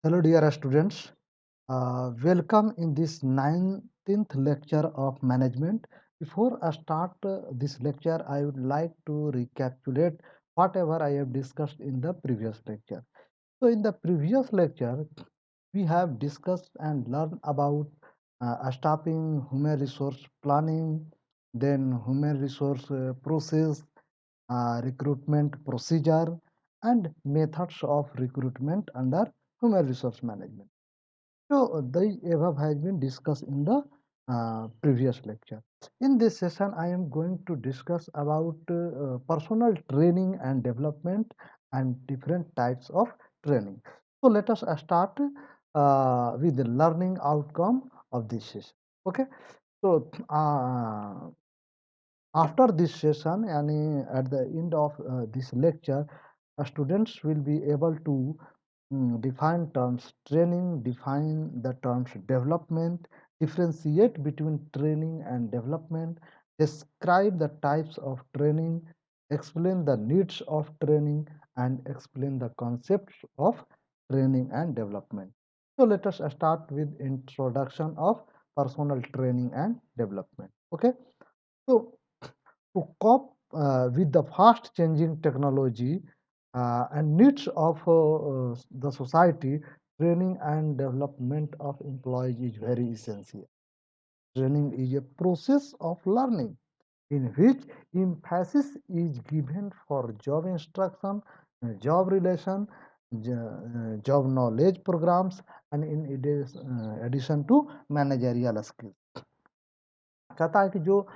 Hello, dear students. Welcome in this 19th lecture of management. Before I start this lecture, I would like to recapitulate whatever I have discussed in the previous lecture. So, in the previous lecture, we have discussed and learned about staffing, human resource planning, then human resource process, recruitment procedure, and methods of recruitment under human resource management. So, the above has been discussed in the previous lecture. In this session, I am going to discuss about personal training and development and different types of training. So, let us start with the learning outcome of this session. Okay. So, after this session, and at the end of this lecture, students will be able to define terms training, define the terms development, differentiate between training and development, describe the types of training, explain the needs of training, and explain the concepts of training and development. So let us start with introduction of personal training and development. Okay. So to cope with the fast changing technology and needs of the society, training and development of employees is very essential. Training is a process of learning in which emphasis is given for job instruction, job relation, job knowledge programs, and in addition to managerial skills. चाहता है कि जो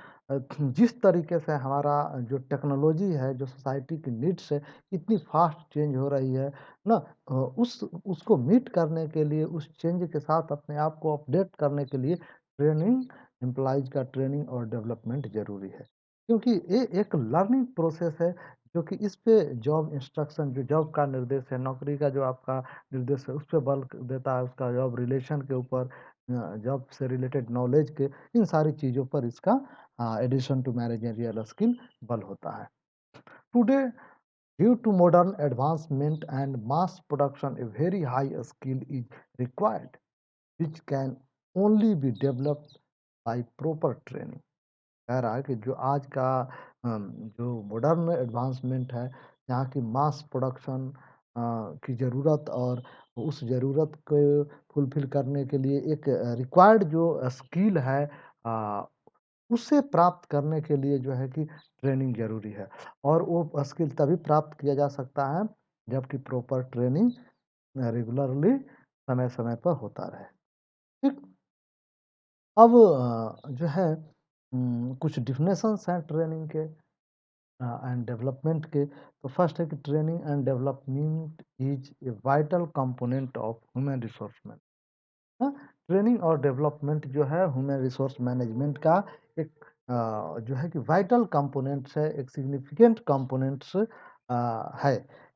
जिस तरीके से हमारा जो technology है, जो सोसाइटी की नीड्स है, इतनी फास्ट चेंज हो रही है ना। उसको मीट करने के लिए, उस चेंज के साथ अपने आप को अपडेट करने के लिए ट्रेनिंग, एम्प्लॉइज का ट्रेनिंग और डेवलपमेंट ज़रूरी है। क्योंकि ये एक लर्निंग प्रोसेस है, जो कि इस पे जॉब इंस्ट्रक्शन, जो जॉब का निर्देश है, नौकरी का जो आपका निर्देश है, उस पे बल देता है, उसका जॉब रिलेशन के ऊपर, जॉब से रिलेटेड नॉलेज के, इन सारी चीज़ों पर इसका एडिशन टू मैनेजरियल स्किल बल होता है। Today due to modern advancement and mass production a very high skill is required which can only be developed by proper training. कह रहा है कि जो आज का जो मॉडर्न एडवांसमेंट है, यहाँ की मास प्रोडक्शन की ज़रूरत, और उस ज़रूरत को फुलफ़िल करने के लिए एक रिक्वायर्ड जो स्किल है, अ, उसे प्राप्त करने के लिए जो है कि ट्रेनिंग ज़रूरी है। और वो स्किल तभी प्राप्त किया जा सकता है जबकि प्रॉपर ट्रेनिंग रेगुलरली समय-समय पर होता रहे। ठीक? अब जो है कुछ डेफिनेशंस हैं ट्रेनिंग के एंड डेवलपमेंट के। तो फर्स्ट है कि training and development is a vital component of human resource management. हाँ, ट्रेनिंग और डेवलपमेंट जो है ह्यूमन रिसोर्स मैनेजमेंट का एक जो है कि वाइटल कंपोनेंट्स है, एक सिग्निफिकेंट कंपोनेंट्स है।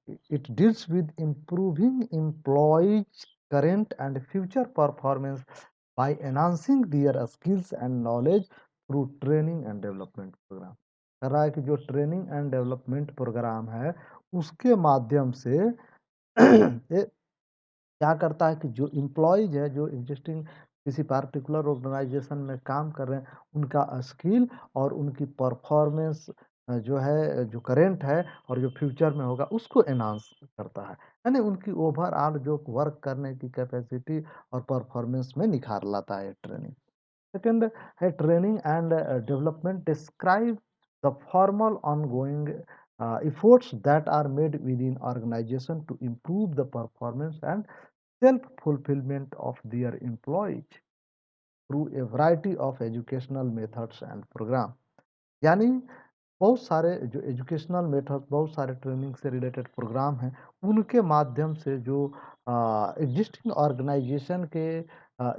It deals with improving employees current and future performance by enhancing their skills and knowledge through training and development program। कर रहा है कि जो ट्रेनिंग एंड डेवलपमेंट प्रोग्राम है, उसके माध्यम से ये क्या करता है कि जो एम्प्लॉइज है, जो एग्जिस्टिंग किसी पार्टिकुलर ऑर्गेनाइजेशन में काम कर रहे हैं, उनका स्किल और उनकी परफॉर्मेंस जो है, जो करेंट है और जो फ्यूचर में होगा, उसको एनहांस करता है। यानी उनकी ओवरऑल जो वर्क करने की कैपेसिटी और परफॉर्मेंस में निखार लाता है ट्रेनिंग। सेकंड है training and development describe the formal ongoing efforts that are made within organization to improve the performance and self fulfillment of their employees through a variety of educational methods and program। यानी बहुत सारे जो educational method, बहुत सारे training से related programme हैं, उनके माध्यम से जो एग्जिस्टिंग ऑर्गेनाइजेशन के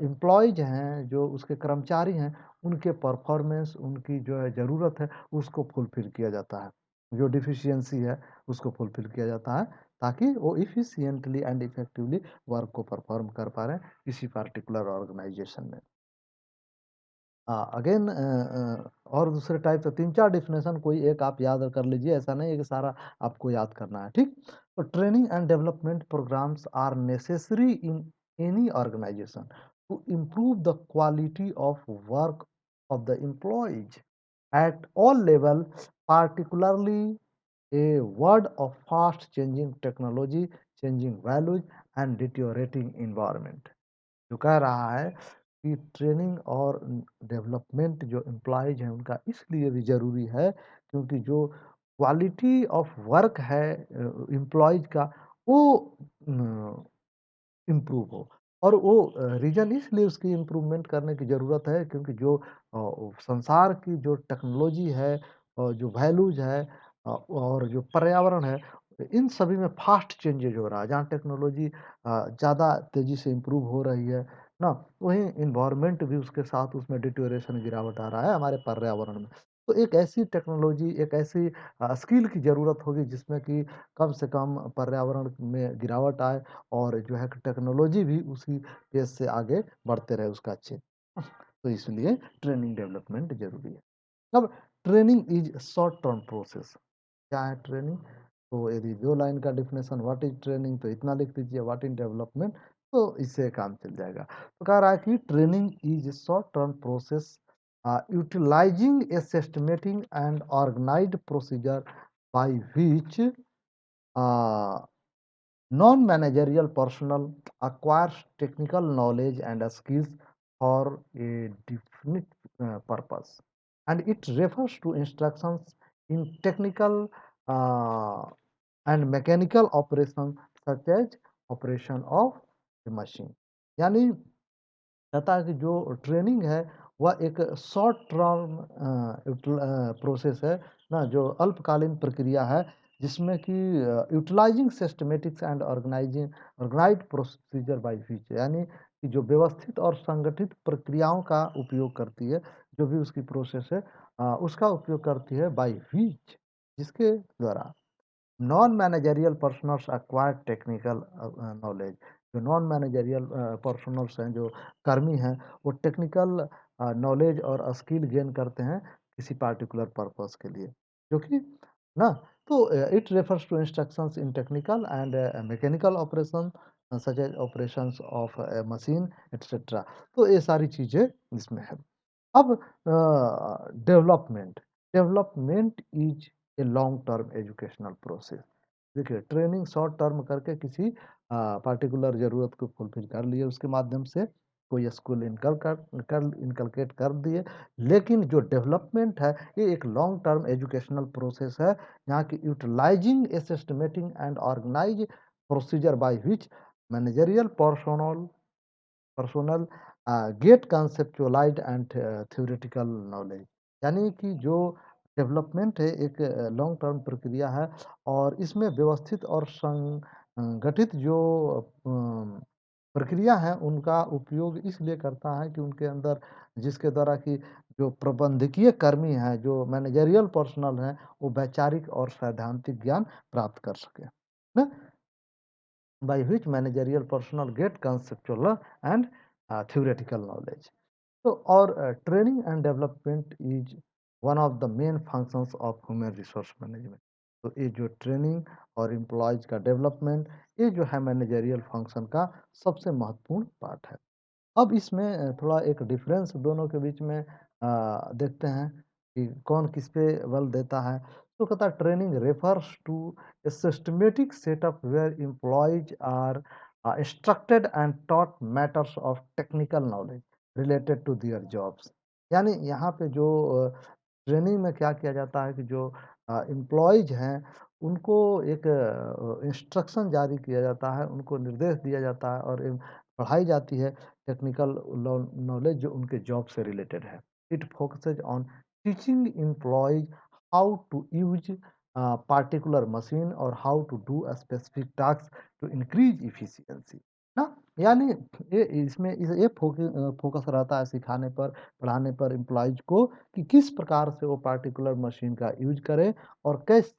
एम्प्लॉयज हैं, जो उसके कर्मचारी हैं, उनके परफॉर्मेंस, उनकी जो है ज़रूरत है, उसको फुलफिल किया जाता है। जो डिफिशियंसी है, उसको फुलफिल किया जाता है, ताकि वो इफ़िशिएंटली एंड इफ़ेक्टिवली वर्क को परफॉर्म कर पा रहे हैं किसी पार्टिकुलर ऑर्गेनाइजेशन में। अगेन और दूसरे टाइप से 3-4 डेफिनेशन कोई एक आप याद कर लीजिए, ऐसा नहीं है कि सारा आपको याद करना है, ठीक? So training and development programs are necessary in any organization to improve the quality of work of the employees at all levels, particularly a world of fast changing technology, changing values and deteriorating environment. जो कह रहा है कि training और development जो employees हैं उनका इसलिए भी ज़रूरी है क्योंकि जो क्वालिटी ऑफ वर्क है एम्प्लॉयज का वो इम्प्रूव हो और वो रीज़न इसलिए उसकी इम्प्रूवमेंट करने की ज़रूरत है क्योंकि जो संसार की जो टेक्नोलॉजी है और जो वैल्यूज़ है और जो पर्यावरण है, इन सभी में फ़ास्ट चेंजेज़ हो रहा है। जहाँ टेक्नोलॉजी ज़्यादा तेज़ी से इम्प्रूव हो रही है ना, वहीं एनवायरनमेंट भी उसके साथ उसमें डिटेरियोरेशन गिरावट आ रहा है हमारे पर्यावरण में। तो एक ऐसी टेक्नोलॉजी, एक ऐसी स्किल की ज़रूरत होगी जिसमें कि कम से कम पर्यावरण में गिरावट आए और जो है कि टेक्नोलॉजी भी उसी पेस से आगे बढ़ते रहे उसका अच्छे। तो इसलिए ट्रेनिंग डेवलपमेंट ज़रूरी है। अब training is short term process. क्या है ट्रेनिंग? तो यदि 2 लाइन का डेफिनेशन व्हाट इज़ ट्रेनिंग तो इतना लिख दीजिए, व्हाट इज़ डेवलपमेंट तो इससे काम चल जाएगा। तो कह रहा है कि training is short term process utilising a systematic and organised procedure by which non-managerial personnel acquires technical knowledge and skills for a definite purpose, and it refers to instructions in technical uh, and mechanical operations such as operation of the machine. यानी कहता है कि जो training है वह एक short term process है ना, जो अल्पकालीन प्रक्रिया है जिसमें कि utilising systematics and organised procedure by which यानी कि जो व्यवस्थित और संगठित प्रक्रियाओं का उपयोग करती है, जो भी उसकी प्रोसेस है उसका उपयोग करती है बाय व्हिच, जिसके द्वारा non managerial personnels acquire technical knowledge. जो नॉन मैनेजरियल पर्सनल्स हैं, जो कर्मी हैं, वो टेक्निकल नॉलेज और स्किल गेन करते हैं किसी पार्टिकुलर पर्पस के लिए, जो कि ना तो it refers to instructions in technical and mechanical operation such as operations of machine etcetera. तो ये सारी चीज़ें इसमें है। अब development development is a long term educational process. देखिए ट्रेनिंग शॉर्ट टर्म करके किसी पार्टिकुलर ज़रूरत को फुलफिल कर लिए, उसके माध्यम से कोई स्कूल इनकलकेट कर दिए, लेकिन जो डेवलपमेंट है ये एक लॉन्ग टर्म एजुकेशनल प्रोसेस है यहाँ की utilising a systematic and organise procedure by which managerial personnel get conceptualised and theoretical knowledge. यानी कि जो डेवलपमेंट है एक लॉन्ग टर्म प्रक्रिया है और इसमें व्यवस्थित और संगठित जो प्रक्रिया है उनका उपयोग इसलिए करता है कि उनके अंदर जिसके द्वारा कि जो प्रबंधकीय कर्मी हैं, जो मैनेजरियल पर्सनल हैं, वो वैचारिक और सैद्धांतिक ज्ञान प्राप्त कर सके ना, by which managerial personnel get conceptual and theoretical knowledge. So, our training and development is one of the main functions of human resource management. तो ये जो ट्रेनिंग और एम्प्लॉयज का डेवलपमेंट, ये जो है मैनेजरियल फंक्शन का सबसे महत्वपूर्ण पार्ट है। अब इसमें थोड़ा एक डिफरेंस दोनों के बीच में देखते हैं कि कौन किस पे बल देता है। तो कहता है training refers to a systematic setup where employees are instructed and taught matters of technical knowledge related to their jobs. यानी यहाँ पे जो ट्रेनिंग में क्या किया जाता है कि जो एम्प्लॉयज हैं उनको एक इंस्ट्रक्शन जारी किया जाता है, उनको निर्देश दिया जाता है और पढ़ाई जाती है टेक्निकल नॉलेज जो उनके जॉब से रिलेटेड है। It focuses on teaching employees how to use particular machine और how to do specific task to increase efficiency ना। यानी ये इसमें ये फोकस रहता है सिखाने पर, पढ़ाने पर एम्प्लॉयज को कि किस प्रकार से वो पार्टिकुलर मशीन का यूज करें और किस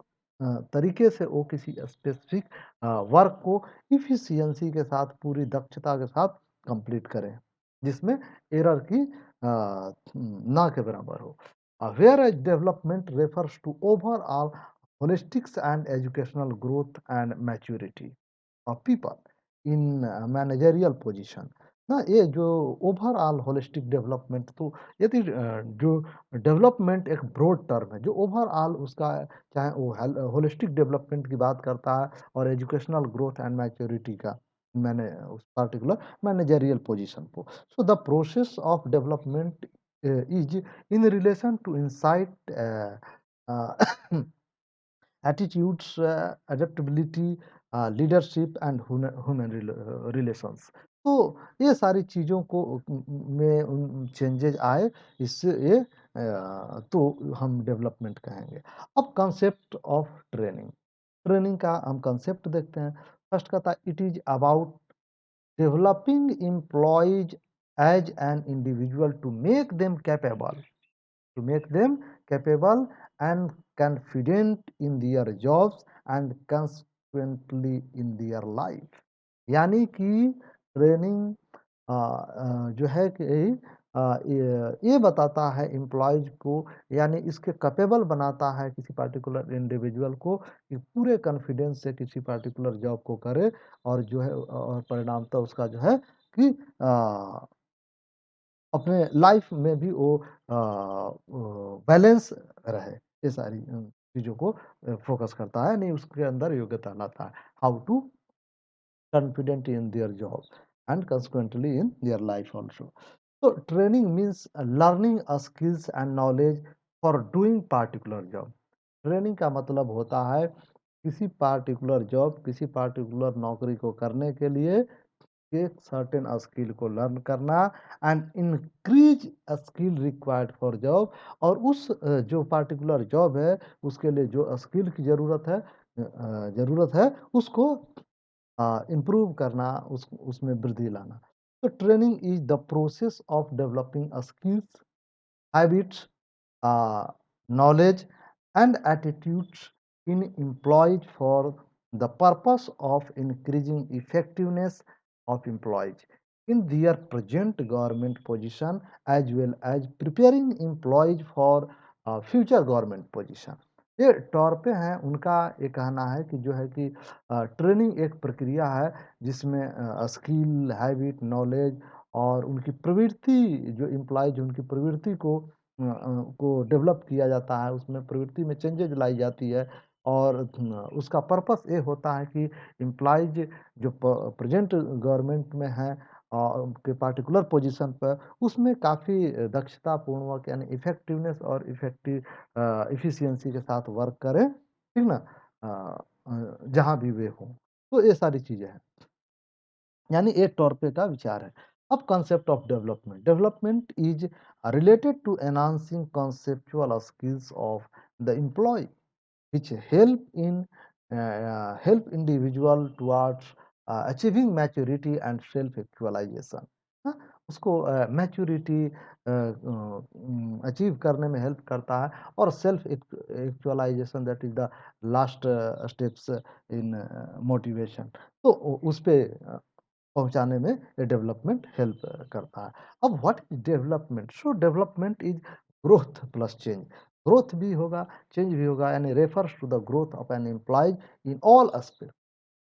तरीके से वो किसी स्पेसिफिक वर्क को इफिशियंसी के साथ, पूरी दक्षता के साथ कंप्लीट करें, जिसमें एरर की ना के बराबर हो। Whereas development refers to overall holistics and educational growth and maturity of people in managerial position ना ये जो ओवरऑल होलिस्टिक डेवलपमेंट तो यदि जो डेवलपमेंट एक ब्रॉड टर्म है जो ओवरऑल उसका चाहे वो होलिस्टिक डेवलपमेंट की बात करता है और एजुकेशनल ग्रोथ एंड मैच्योरिटी का मैंने उस पर्टिकुलर मैनेजरियल पोजीशन को so the process of development is in relation to insight attitudes, adaptability, leadership and human relations तो ये सारी चीज़ों को में चेंजेज आए इससे ये तो हम डेवलपमेंट कहेंगे अब कंसेप्ट ऑफ ट्रेनिंग ट्रेनिंग का हम कंसेप्ट देखते हैं फर्स्ट का था it is about developing employees as an individual to make them capable to make them capable and confident in their jobs and consequently in their life यानी कि training जो है कि ये बताता है एम्प्लॉयज को यानी इसके कैपेबल बनाता है किसी पार्टिकुलर इंडिविजुअल को कि पूरे कॉन्फिडेंस से किसी पार्टिकुलर जॉब को करे और जो है और परिणामतः उसका जो है कि अपने लाइफ में भी वो बैलेंस रहे ये सारी चीज़ों को फोकस करता है नहीं उसके अंदर योग्यता लाता है how to confident in their job and consequently in their life also. So training means learning a skills and knowledge for doing particular job. Training का मतलब होता है किसी पार्टिकुलर जॉब किसी पार्टिकुलर नौकरी को करने के लिए एक सर्टेन स्किल को लर्न करना and increase skill required for job और उस जो पार्टिकुलर जॉब है उसके लिए जो स्किल की ज़रूरत है उसको इम्प्रूव करना उसमें वृद्धि लाना तो training is the process of developing skills habits knowledge and attitudes in employed for the purpose of increasing effectiveness of employees in their present government position as well as preparing employees for future government position ये टॉर्पे हैं उनका ये कहना है कि जो है कि ट्रेनिंग एक प्रक्रिया है जिसमें स्किल हैबिट नॉलेज और उनकी प्रवृत्ति जो एम्प्लॉयज उनकी प्रवृत्ति को डेवलप किया जाता है उसमें प्रवृत्ति में चेंजेज लाई जाती है और उसका पर्पस ये होता है कि एम्प्लॉयज जो प्रेजेंट गवर्नमेंट में है के पार्टिकुलर पोजीशन पर उसमें काफ़ी दक्षतापूर्वक यानी इफेक्टिवनेस और इफिशियंसी के साथ वर्क करें ठीक ना जहाँ भी वे हों तो ये सारी चीज़ें हैं यानी एक टॉर्पे का विचार है अब concept of development development is related to enhancing conceptual skills of the employee which help individual towards achieving maturity and self actualization उसको मैच्योरिटी अचीव करने में हेल्प करता है और self actualisation that is the last steps in motivation तो उस पे पहुंचाने में ये डेवलपमेंट हेल्प करता है अब what is development so development is growth plus change growth भी होगा चेंज भी होगा यानी refers to the growth of an employees in all aspect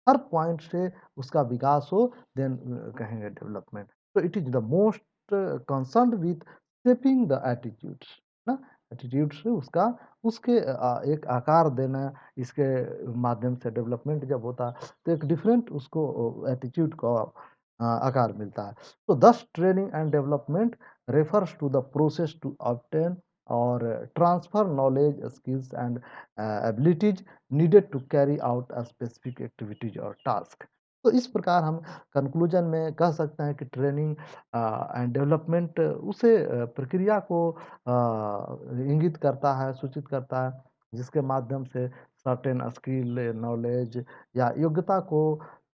हर पॉइंट से उसका विकास हो देन कहेंगे डेवलपमेंट तो it is the most concern with shaping the attitudes ना एटीट्यूड से उसका उसके एक आकार देना इसके माध्यम से डेवलपमेंट जब होता है तो एक डिफरेंट उसको एटीट्यूड को आकार मिलता है तो thus training and development refers to the process to obtain और transfer knowledge skills and abilities needed to carry out a specific activities or task तो इस प्रकार हम कंक्लूजन में कह सकते हैं कि ट्रेनिंग एंड डेवलपमेंट उसे प्रक्रिया को इंगित करता है सूचित करता है जिसके माध्यम से सर्टेन स्किल नॉलेज या योग्यता को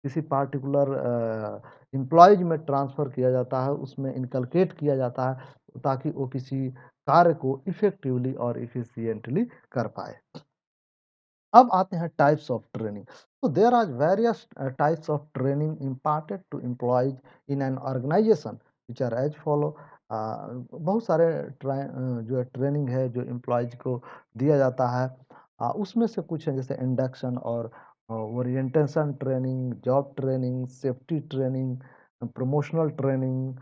किसी पार्टिकुलर एम्प्लॉयज में ट्रांसफ़र किया जाता है उसमें इनकलकेट किया जाता है ताकि वो किसी कार्य को इफेक्टिवली और इफिशियंटली कर पाए अब आते हैं टाइप्स ऑफ ट्रेनिंग तो there are various types of training imparted to employees in an organisation which are as follow बहुत सारे जो है ट्रेनिंग है जो एम्प्लॉयज को दिया जाता है उसमें से कुछ हैं जैसे इंडक्शन और orientation training, job training, safety training, promotional training,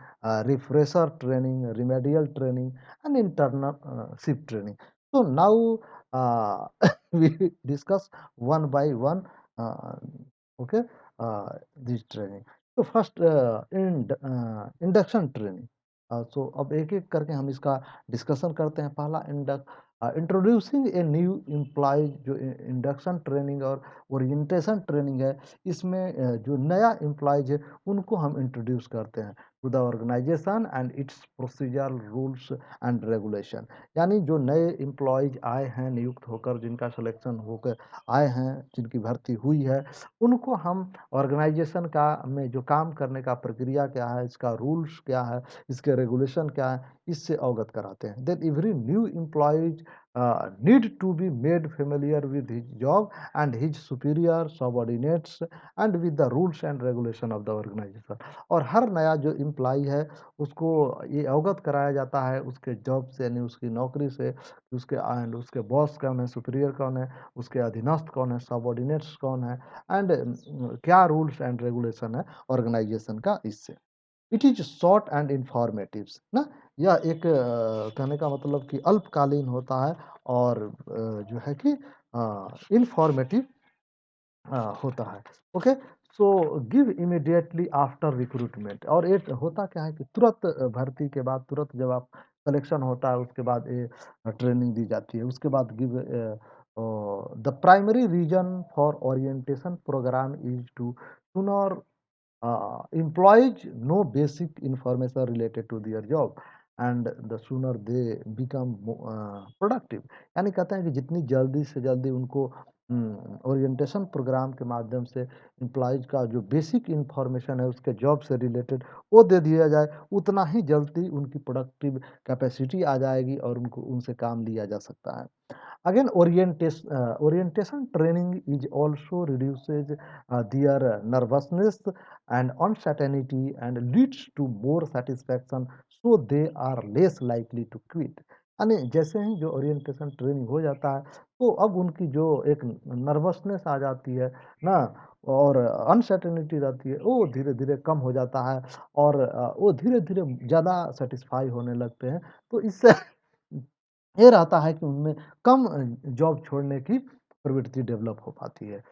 refresher training, remedial training and internship training. So now we discuss one by one, uh, okay, this training. तो फर्स्ट इंडक्शन ट्रेनिंग. सो अब एक एक करके हम इसका डिस्कशन करते हैं. पहला इंट्रोड्यूसिंग ए न्यू एम्प्लॉय. जो इंडक्शन ट्रेनिंग और ओरिएंटेशन ट्रेनिंग है, इसमें जो नया एम्प्लॉयज है उनको हम इंट्रोड्यूस करते हैं to the organisation and its procedure, rules and regulation. यानी जो नए एम्प्लॉयज आए हैं नियुक्त होकर, जिनका सिलेक्शन होकर आए हैं, जिनकी भर्ती हुई है, उनको हम ऑर्गेनाइजेशन का में जो काम करने का प्रक्रिया क्या है, इसका रूल्स क्या है, इसके रेगुलेशन क्या है, इससे अवगत कराते हैं. Then every new employees need to be made familiar with his job and his superior subordinates and with the rules and regulation of the organization. और हर नया जो एम्प्लॉय है उसको ये अवगत कराया जाता है उसके जॉब से, यानी उसकी नौकरी से, उसके एंड उसके बॉस कौन है, सुपीरियर कौन है, उसके अधीनस्थ कौन है, सबऑर्डिनेट्स कौन है, एंड क्या रूल्स एंड रेगुलेशन है ऑर्गेनाइजेशन का. इससे it is short and informative ना. यह एक कहने का मतलब कि अल्पकालीन होता है और जो है कि इंफॉर्मेटिव होता है. Okay. So give immediately after recruitment. और एक होता क्या है कि तुरंत भर्ती के बाद, तुरंत जब आप सिलेक्शन होता है उसके बाद ये ट्रेनिंग दी जाती है. उसके बाद give the primary reason for orientation programme is to sooner employees know basic information related to their job and the sooner they become productive. यानी कहते हैं कि जितनी जल्दी से जल्दी उनको ओरिएंटेशन प्रोग्राम के माध्यम से एम्प्लॉयज का जो बेसिक इंफॉर्मेशन है उसके जॉब से रिलेटेड वो दे दिया जाए, उतना ही जल्दी उनकी प्रोडक्टिव कैपेसिटी आ जाएगी और उनको उनसे काम लिया जा सकता है. Again, orientation training is also reduces their nervousness and uncertainty and leads to more satisfaction, so they are less likely to quit. यानी जैसे ही जो ओरिएंटेशन ट्रेनिंग हो जाता है तो अब उनकी जो एक नर्वसनेस आ जाती है ना, और अनसर्टेनिटी रहती है, वो धीरे धीरे कम हो जाता है और वो धीरे धीरे ज़्यादा सेटिस्फाई होने लगते हैं. तो इससे ये रहता है कि उनमें कम जॉब छोड़ने की प्रवृत्ति डेवलप हो पाती है.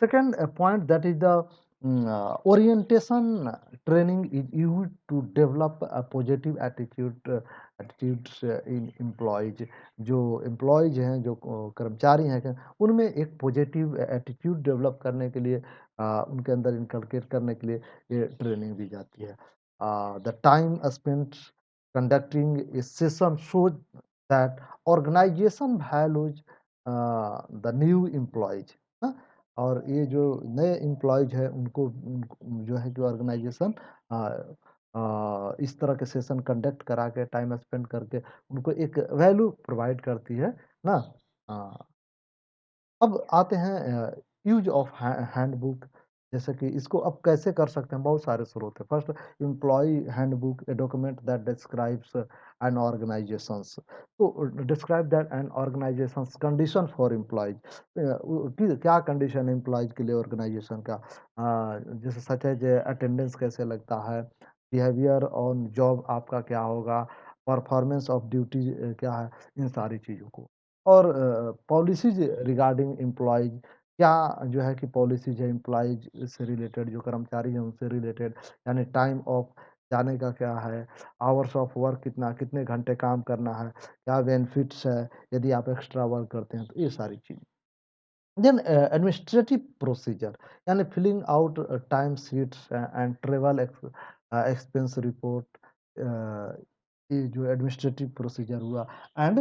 Second point that is the orientation training is used to develop a positive attitudes in employees. जो एम्प्लॉयज हैं, जो कर्मचारी हैं, उनमें एक पॉजिटिव एटीट्यूड डेवलप करने के लिए, उनके अंदर इनकलकेट करने के लिए ये ट्रेनिंग दी जाती है. The time spent conducting a session shows that organization values the new employees. हाँ? और ये जो नए एम्प्लॉयज है उनको जो है कि ऑर्गेनाइजेशन इस तरह के सेशन कंडक्ट करा के, टाइम स्पेंड करके उनको एक वैल्यू प्रोवाइड करती है ना. अब आते हैं यूज ऑफ हैंडबुक. जैसे कि इसको अब कैसे कर सकते हैं, बहुत सारे स्रोत हैं. First, employee handbook, a document that describes an organisation's. तो describe that an organisation's condition for employees. क्या कंडीशन है एम्प्लॉयज के लिए ऑर्गेनाइजेशन का, जैसे सच है जो अटेंडेंस कैसे लगता है, बिहेवियर ऑन जॉब आपका क्या होगा, परफॉर्मेंस ऑफ ड्यूटी क्या है, इन सारी चीज़ों को. और पॉलिसीज रिगार्डिंग एम्प्लॉयज, क्या जो है कि पॉलिसीज है एम्प्लॉयज से रिलेटेड, जो कर्मचारी हैं उनसे रिलेटेड, यानी टाइम ऑफ जाने का क्या है, आवर्स ऑफ वर्क कितना, कितने घंटे काम करना है, क्या बेनिफिट्स है यदि आप एक्स्ट्रा वर्क करते हैं, तो ये सारी चीज़. देन एडमिनिस्ट्रेटिव प्रोसीजर, यानी filling out time sheets and travel expense report. ये जो एडमिनिस्ट्रेटिव प्रोसीजर हुआ एंड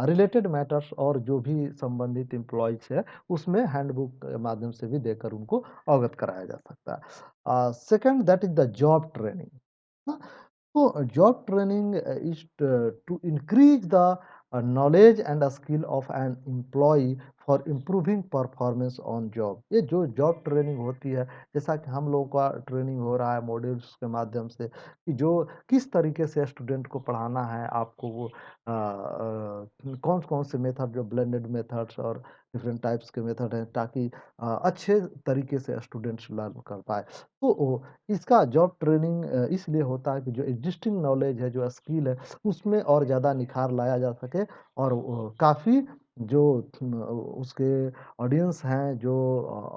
रिलेटेड मैटर्स, और जो भी संबंधित एम्प्लॉयज है उसमें हैंडबुक के माध्यम से भी देकर उनको अवगत कराया जा सकता है. Second, that is the job training. तो job training is to increase the knowledge and the skill of an employee for improving performance on job. ये जो जॉब ट्रेनिंग होती है, जैसा कि हम लोगों का ट्रेनिंग हो रहा है मॉड्यूल्स के माध्यम से, कि जो किस तरीके से स्टूडेंट को पढ़ाना है, आपको वो कौन-कौन से मेथड, जो ब्लेंडेड मेथड्स और डिफरेंट टाइप्स के मेथड हैं, ताकि अच्छे तरीके से स्टूडेंट्स लर्न कर पाएँ। तो इसका जॉब ट्रेनिंग इसलिए होता है कि जो एग्जिस्टिंग नॉलेज है, जो स्किल है, उसमें और ज़्यादा निखार लाया जा सके, और काफ़ी जो उसके ऑडियंस हैं, जो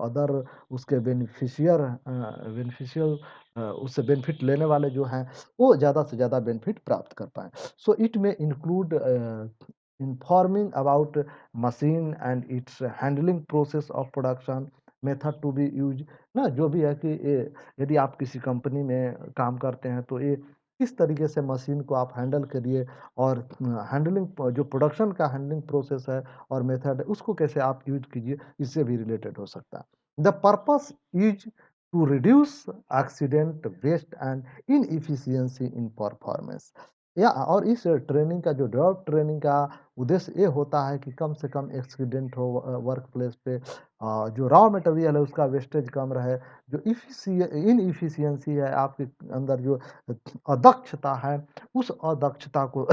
अदर उसके बेनिफिशियल उससे बेनिफिट लेने वाले जो हैं, वो ज़्यादा से ज़्यादा बेनिफिट प्राप्त कर पाएँ। So it may include informing about machine and its handling process of production, method to be used, ना जो भी है कि यदि आप किसी कंपनी में काम करते हैं, तो ये किस तरीके से मशीन को आप हैंडल करिए, और हैंडलिंग जो प्रोडक्शन का हैंडलिंग प्रोसेस है और मेथड है, उसको कैसे आप यूज कीजिए, इससे भी रिलेटेड हो सकता है। The purpose is to reduce accident, waste and inefficiency in performance. या और इस ट्रेनिंग का, जो जॉब ट्रेनिंग का उद्देश्य ये होता है कि कम से कम एक्सीडेंट हो वर्क प्लेस पे, जो रॉ मटेरियल है उसका वेस्टेज कम रहे, जो इनएफिशिएंसी है आपके अंदर, जो अदक्षता है, उस अदक्षता को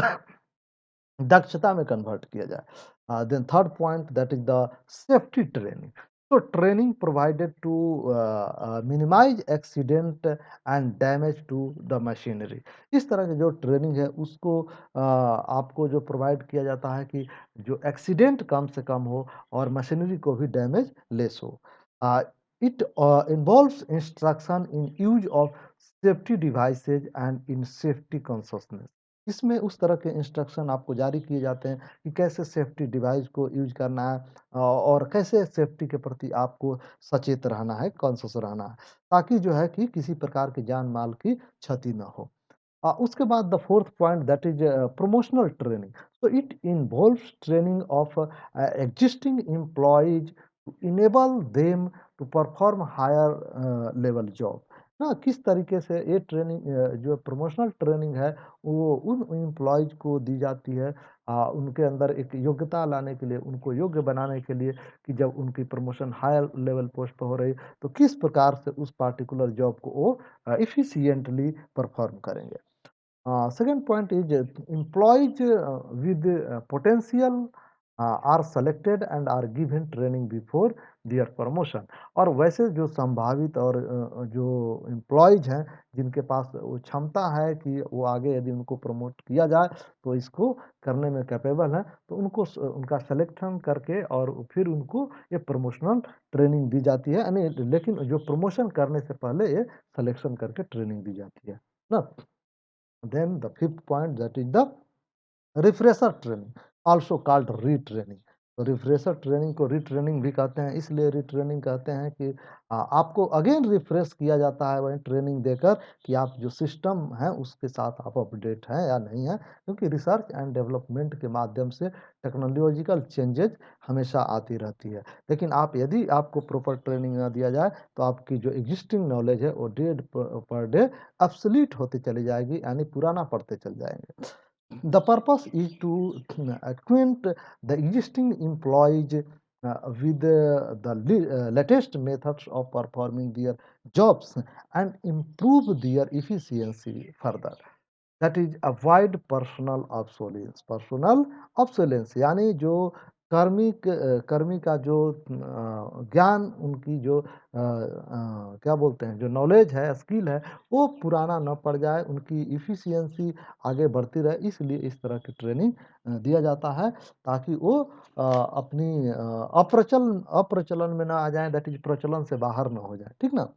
दक्षता में कन्वर्ट किया जाए। Then third point, that is the safety training. तो training provided to minimise accident and damage to the machinery. इस तरह की जो ट्रेनिंग है, उसको आपको जो प्रोवाइड किया जाता है कि जो एक्सीडेंट कम से कम हो और मशीनरी को भी डैमेज लेस हो। It involves instruction in use of safety devices and in safety consciousness. इसमें उस तरह के इंस्ट्रक्शन आपको जारी किए जाते हैं कि कैसे सेफ्टी डिवाइस को यूज़ करना है, और कैसे सेफ्टी के प्रति आपको सचेत रहना है, कॉन्शियस रहना है, ताकि जो है कि किसी प्रकार की जान-माल की क्षति ना हो। उसके बाद the fourth point, that is promotional training. so it involves training of existing employees to enable them to perform higher level job। ना किस तरीके से ये ट्रेनिंग, जो प्रमोशनल ट्रेनिंग है, वो उन एम्प्लॉयज को दी जाती है, उनके अंदर एक योग्यता लाने के लिए, उनको योग्य बनाने के लिए, कि जब उनकी प्रमोशन हायर लेवल पोस्ट पर हो रही, तो किस प्रकार से उस पार्टिकुलर जॉब को वो efficiently परफॉर्म करेंगे। Second point is employees with potential are selected and are given training before their promotion। और वैसे जो संभावित और जो एम्प्लॉयज हैं, जिनके पास वो क्षमता है कि वो आगे यदि उनको प्रमोट किया जाए, तो इसको करने में कैपेबल है, तो उनको उनका सिलेक्शन करके और फिर उनको ये प्रमोशनल ट्रेनिंग दी जाती है, यानी लेकिन जो प्रमोशन करने से पहले ये सिलेक्शन करके ट्रेनिंग दी जाती है ना। Then the fifth point, that is the refresher training, also called retraining. तो रिफ्रेशर ट्रेनिंग को रीट्रेनिंग भी कहते हैं, इसलिए रीट्रेनिंग कहते हैं कि आपको अगेन रिफ्रेश किया जाता है वही ट्रेनिंग देकर, कि आप जो सिस्टम है उसके साथ आप अपडेट हैं या नहीं है, क्योंकि रिसर्च एंड डेवलपमेंट के माध्यम से टेक्नोलॉजिकल चेंजेज हमेशा आती रहती है। लेकिन आप, यदि आपको प्रॉपर ट्रेनिंग ना दिया जाए, तो आपकी जो एग्जिस्टिंग नॉलेज है वो डे पर डे obsolete होती चली जाएगी, यानी पुराना पड़ते चल जाएंगे। The purpose is to acquaint the existing employees with the latest methods of performing their jobs and improve their efficiency further। That is avoid personal obsolescence, यानी जो कर्मी का जो ज्ञान, उनकी जो क्या बोलते हैं, जो नॉलेज है, स्किल है, वो पुराना न पड़ जाए, उनकी इफिशियंसी आगे बढ़ती रहे, इसलिए इस तरह की ट्रेनिंग दिया जाता है, ताकि वो अपनी अप्रचलन में ना आ जाए, दैट इज प्रचलन से बाहर ना हो जाए, ठीक ना।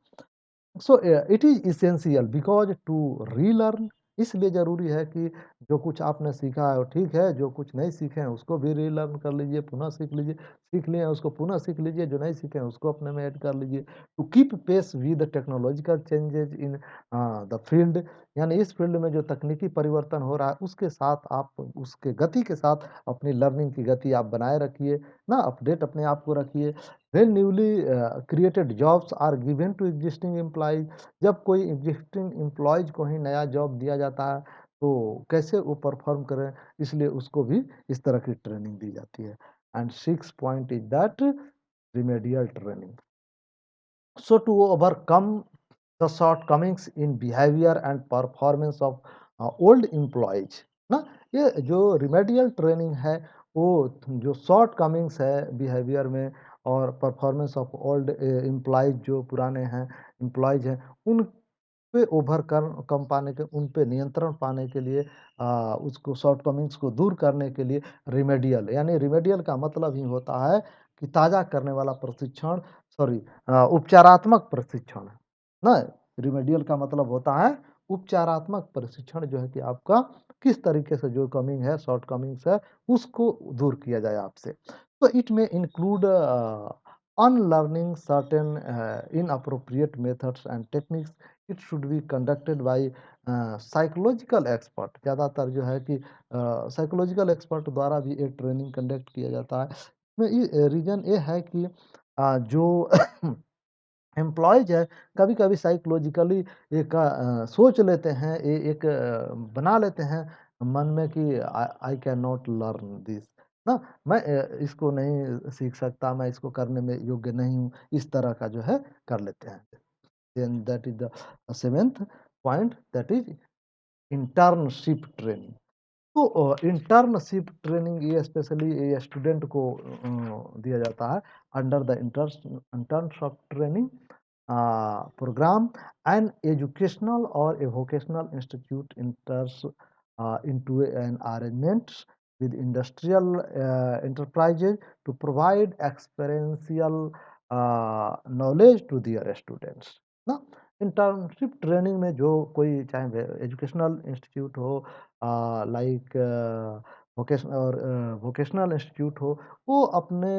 So it is essential because to relearn, इसलिए जरूरी है कि जो कुछ आपने सीखा है वो ठीक है, जो कुछ नहीं सीखे हैं उसको भी रीलर्न कर लीजिए, पुनः सीख लीजिए, सीख लिए हैं उसको पुनः सीख लीजिए, जो नहीं सीखे हैं उसको अपने में ऐड कर लीजिए। To keep pace with technological changes in the field, यानी इस फील्ड में जो तकनीकी परिवर्तन हो रहा है, उसके साथ आप, उसके गति के साथ अपनी लर्निंग की गति आप बनाए रखिए ना, अपडेट अपने आप को रखिए। When newly created jobs are given to existing employees, जब कोई एग्जिस्टिंग एम्प्लॉयज को ही नया जॉब दिया जाता है, तो कैसे वो परफॉर्म करें, इसलिए उसको भी इस तरह की ट्रेनिंग दी जाती है। and sixth point is that remedial training. So to overcome the shortcomings in behavior and performance of old employees ना, ये जो रिमेडियल ट्रेनिंग है वो जो शॉर्ट कमिंग्स है बिहेवियर में और परफॉर्मेंस ऑफ ओल्ड एम्प्लॉयज जो पुराने हैं एम्प्लॉयज हैं उन पे ओवर कर कम पाने के उन पे नियंत्रण पाने के लिए उसको शॉर्टकमिंग्स को दूर करने के लिए रिमेडियल यानी रिमेडियल का मतलब ही होता है कि ताज़ा करने वाला प्रशिक्षण सॉरी उपचारात्मक प्रशिक्षण ना रिमेडियल का मतलब होता है उपचारात्मक प्रशिक्षण जो है कि आपका किस तरीके से जो कमिंग है शॉर्टकमिंग्स है उसको दूर किया जाए आपसे तो इट में include unlearning certain inappropriate methods and techniques. It should be conducted by psychological expert ज़्यादातर जो है कि साइकोलॉजिकल एक्सपर्ट द्वारा भी एक ट्रेनिंग कंडक्ट किया जाता है इसमें रीज़न ये है कि जो एम्प्लॉयज है कभी-कभी साइकोलॉजिकली एक सोच लेते हैं एक बना लेते हैं मन में कि I I can not learn this ना मैं इसको नहीं सीख सकता मैं इसको करने में योग्य नहीं हूँ इस तरह का जो है कर लेते हैं then that is the seventh point that is internship training तो इंटर्नशिप ट्रेनिंग ये स्पेशली ये स्टूडेंट को दिया जाता है under the internship training program, an educational or a vocational institute enters into an arrangement with industrial enterprises to provide experiential knowledge to their students. ना internship training में जो कोई चाहे एजुकेशनल इंस्टीट्यूट हो लाइक वोकेशनल इंस्टीट्यूट हो वो अपने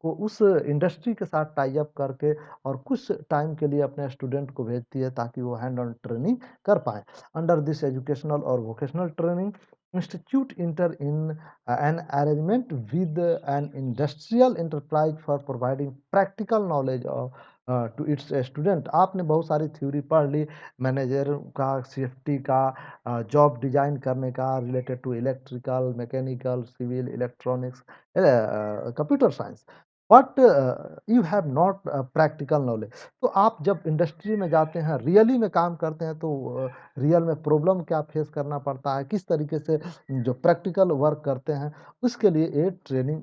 को उस इंडस्ट्री के साथ टाई अप करके और कुछ टाइम के लिए अपने स्टूडेंट को भेजती है ताकि वो हैंड ऑन ट्रेनिंग कर पाएँ। अंडर दिस एजुकेशनल और vocational training institute inter in an arrangement with an industrial enterprise for providing practical knowledge to its student. आपने बहुत सारी थ्योरी पढ़ ली मैनेजर का, सेफ्टी का, जॉब डिज़ाइन करने का related to electrical, mechanical, civil, electronics, computer science. But you have not practical knowledge तो आप जब इंडस्ट्री में जाते हैं रियली में काम करते हैं तो रियल में प्रॉब्लम क्या फेस करना पड़ता है किस तरीके से जो प्रैक्टिकल वर्क करते हैं उसके लिए ये ट्रेनिंग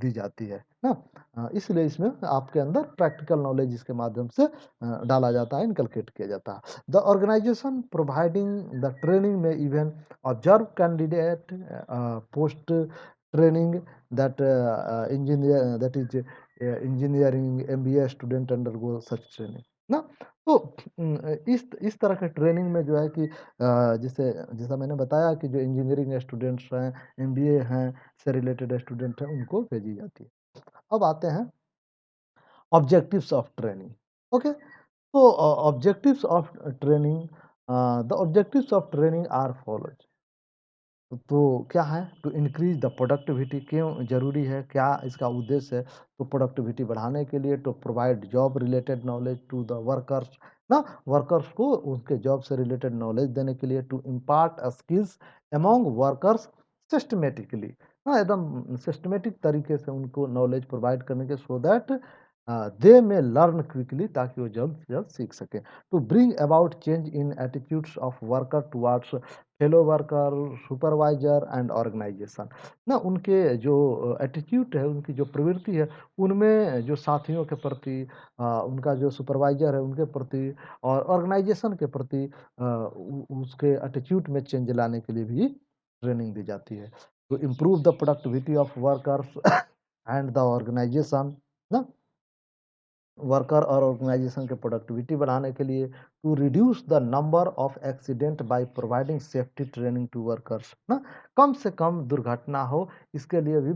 दी जाती है ना इसलिए इसमें आपके अंदर प्रैक्टिकल नॉलेज इसके माध्यम से डाला जाता है इनकलकेट किया जाता है the organisation providing the training में even observe candidate post training that engineer that is engineering MBA student undergo such training ना तो इस तरह के ट्रेनिंग में जो है कि जैसे जैसा मैंने बताया कि जो इंजीनियरिंग स्टूडेंट्स हैं एमबीए हैं से रिलेटेड स्टूडेंट हैं उनको भेजी जाती है अब आते हैं ऑब्जेक्टिव्स ऑफ ट्रेनिंग ओके तो objectives of training the objectives of training are follows तो क्या है टू इंक्रीज द प्रोडक्टिविटी क्यों ज़रूरी है क्या इसका उद्देश्य है तो प्रोडक्टिविटी बढ़ाने के लिए to provide job related knowledge to the workers ना वर्कर्स को उनके जॉब से रिलेटेड नॉलेज देने के लिए to impart skills among workers systematically ना एकदम सिस्टमेटिक तरीके से उनको नॉलेज प्रोवाइड करने के सो दैट दे में लर्न क्विकली ताकि वो जल्द से जल्द सीख सकें to bring about change in attitudes of worker towards fellow worker supervisor and organisation ना उनके जो एटीट्यूड है उनकी जो प्रवृत्ति है उनमें जो साथियों के प्रति उनका जो सुपरवाइजर है उनके प्रति और ऑर्गेनाइजेशन के प्रति उसके एटीट्यूड में चेंज लाने के लिए भी ट्रेनिंग दी जाती है to improve the productivity of workers and the organisation ना वर्कर और ऑर्गेनाइजेशन के प्रोडक्टिविटी बढ़ाने के लिए to reduce the number of accident by providing safety training to workers ना कम से कम दुर्घटना हो इसके लिए भी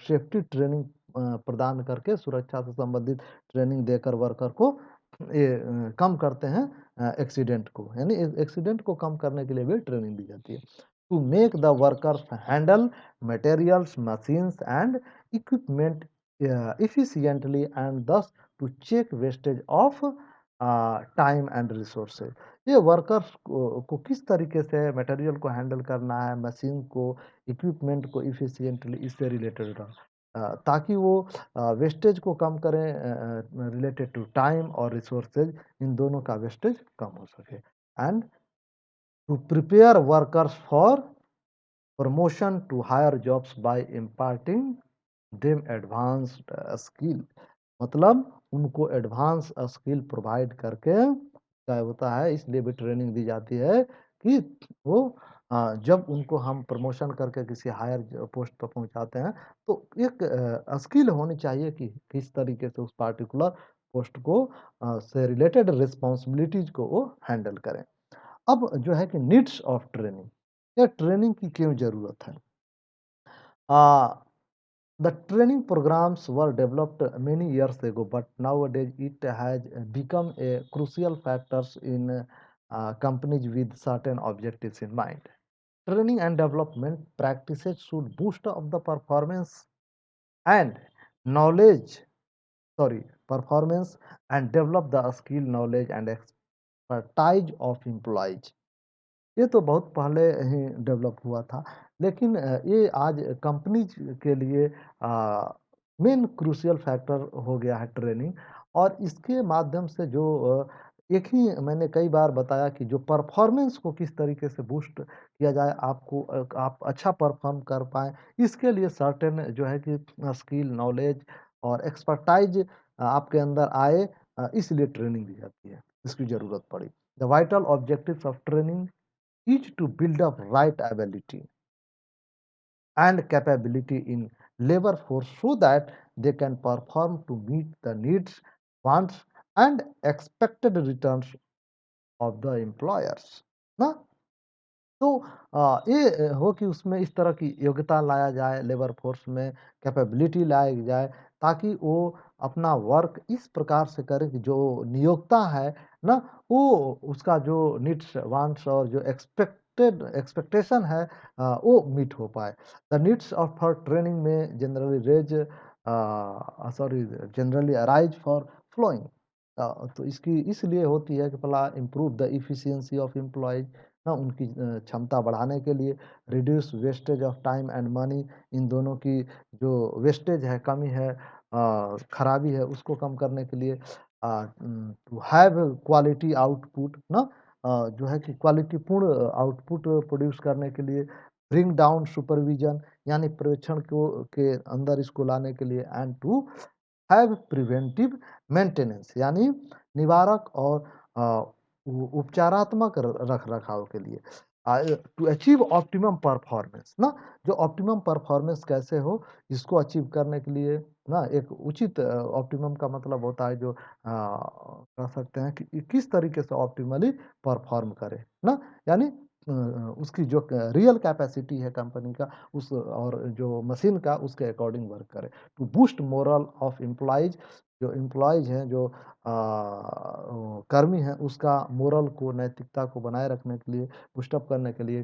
सेफ्टी ट्रेनिंग प्रदान करके सुरक्षा से संबंधित ट्रेनिंग देकर वर्कर को ये कम करते हैं एक्सीडेंट को यानी एक्सीडेंट को कम करने के लिए भी ट्रेनिंग दी जाती है to make the workers handle materials machines and equipment efficiently and thus to check wastage of time and resources ये वर्कर्स को किस तरीके से मटेरियल को हैंडल करना है मशीन को इक्विपमेंट को इफिशिएंटली इससे रिलेटेड रहा ताकि वो वेस्टेज को कम करें, रिलेटेड टू टाइम और रिसोर्सेज, इन दोनों का वेस्टेज कम हो सके। And to prepare workers for promotion to higher jobs by imparting them advanced skill, मतलब उनको एडवांस स्किल प्रोवाइड करके क्या होता है, इसलिए भी ट्रेनिंग दी जाती है कि वो जब उनको हम प्रमोशन करके किसी हायर पोस्ट पर पहुंचाते हैं तो एक स्किल होनी चाहिए कि किस तरीके से उस पार्टिकुलर पोस्ट को से रिलेटेड रिस्पॉन्सिबिलिटीज को वो हैंडल करें। अब जो है कि नीड्स ऑफ ट्रेनिंग, या ट्रेनिंग की क्यों जरूरत है? The training programs were developed many years ago, but nowadays it has become a crucial factor in companies with certain objectives in mind. Training and development practices should boost up the and knowledge, performance and develop the skill, knowledge and expertise of employees. ये तो बहुत पहले ही develop हुआ था, लेकिन ये आज companies के लिए मेन क्रूशियल फैक्टर हो गया है ट्रेनिंग। और इसके माध्यम से जो एक ही मैंने कई बार बताया कि जो परफॉर्मेंस को किस तरीके से बूस्ट किया जाए, आपको आप अच्छा परफॉर्म कर पाएँ, इसके लिए सर्टेन जो है कि स्किल, नॉलेज और एक्सपर्टाइज आपके अंदर आए, इसलिए ट्रेनिंग दी जाती है, इसकी ज़रूरत पड़ी। The vital objectives of training is to build up right ability and capability in labor force so that they can perform to meet the needs, wants and expected returns of the employers ना। तो ये हो कि उसमें इस तरह की योग्यता लाया जाए, लेबर फोर्स में कैपेबिलिटी लाई जाए, ताकि वो अपना वर्क इस प्रकार से करे कि जो नियोक्ता है ना, वो उसका जो नीड्स, वांट्स और जो एक्सपेक्टेशन है वो मीट हो पाए। The needs of for training में जनरली अराइज फॉर फ्लोइंग, तो इसकी इसलिए होती है कि भला improve the efficiency of employees ना, उनकी क्षमता बढ़ाने के लिए, reduce wastage of time and money, इन दोनों की जो वेस्टेज है, कमी है, खराबी है, उसको कम करने के लिए, टू हैव क्वालिटी आउटपुट ना, जो है कि क्वालिटी पूर्ण आउटपुट प्रोड्यूस करने के लिए, ब्रिंग डाउन सुपरविजन यानी पर्यवेक्षण को के अंदर इसको लाने के लिए, and to have preventive maintenance यानी निवारक और उपचारात्मक रख रखाव के लिए, टू अचीव ऑप्टिमम परफॉर्मेंस ना, जो ऑप्टिमम परफॉर्मेंस कैसे हो, इसको अचीव करने के लिए ना, एक उचित ऑप्टिमम का मतलब होता है जो कह सकते हैं कि किस तरीके से ऑप्टिमली परफॉर्म करे ना, यानी उसकी जो रियल कैपेसिटी है कंपनी का, उस और जो मशीन का, उसके अकॉर्डिंग वर्क करे। To boost morale of employees, जो एम्प्लॉइज हैं, जो कर्मी हैं, उसका मोरल को, नैतिकता को बनाए रखने के लिए, बूस्टअप करने के लिए,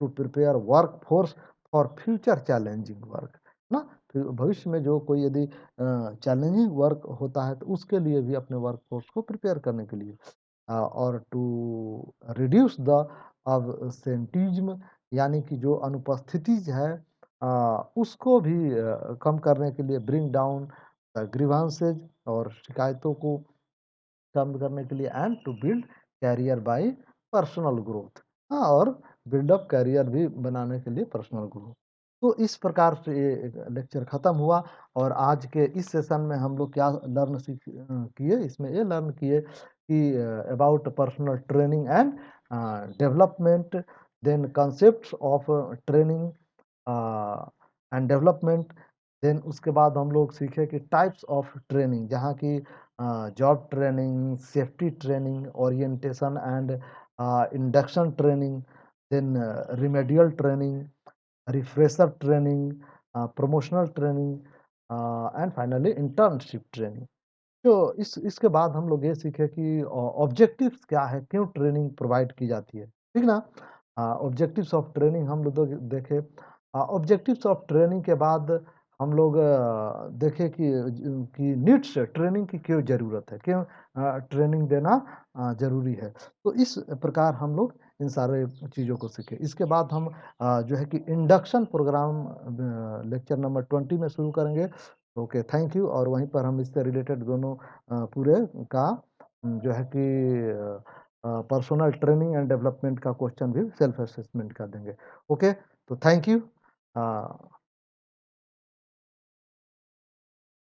to prepare workforce for future challenging work ना, फिर भविष्य में जो कोई यदि चैलेंजिंग वर्क होता है तो उसके लिए भी अपने वर्क फोर्स को प्रिपेयर करने के लिए, और टू रिड्यूस द absenteeism यानी कि जो अनुपस्थिति है उसको भी कम करने के लिए, ब्रिंग डाउन ग्रीवांसेज और शिकायतों को कम करने के लिए, and to build career by personal growth, हाँ, और बिल्डअप कैरियर भी बनाने के लिए पर्सनल ग्रोथ। तो इस प्रकार से ये लेक्चर खत्म हुआ, और आज के इस सेशन में हम लोग क्या लर्न किए, इसमें ये लर्न किए कि about personal training and development, then concepts of training and development, then उसके बाद हम लोग सीखे कि टाइप्स ऑफ ट्रेनिंग, जहाँ की job training, safety training, orientation and induction training, then remedial training, refresher training, promotional training and finally internship training. तो इस इसके बाद हम लोग ये सीखे कि ऑब्जेक्टिव्स क्या है, क्यों ट्रेनिंग प्रोवाइड की जाती है, ठीक ना। ऑब्जेक्टिव्स ऑफ ट्रेनिंग हम लोग देखे। ऑब्जेक्टिव्स ऑफ ट्रेनिंग के बाद हम लोग देखें कि नीड्स ट्रेनिंग की क्यों ज़रूरत है, क्यों ट्रेनिंग देना ज़रूरी है। तो इस प्रकार हम लोग इन सारे चीज़ों को सीखे। इसके बाद हम जो है कि इंडक्शन प्रोग्राम लेक्चर नंबर 20 में शुरू करेंगे। Okay, thank you. और वहीं पर हम इससे रिलेटेड दोनों पूरे का जो है कि पर्सनल ट्रेनिंग एंड डेवलपमेंट का क्वेश्चन भी सेल्फ असेसमेंट का देंगे। ओके, तो थैंक यू।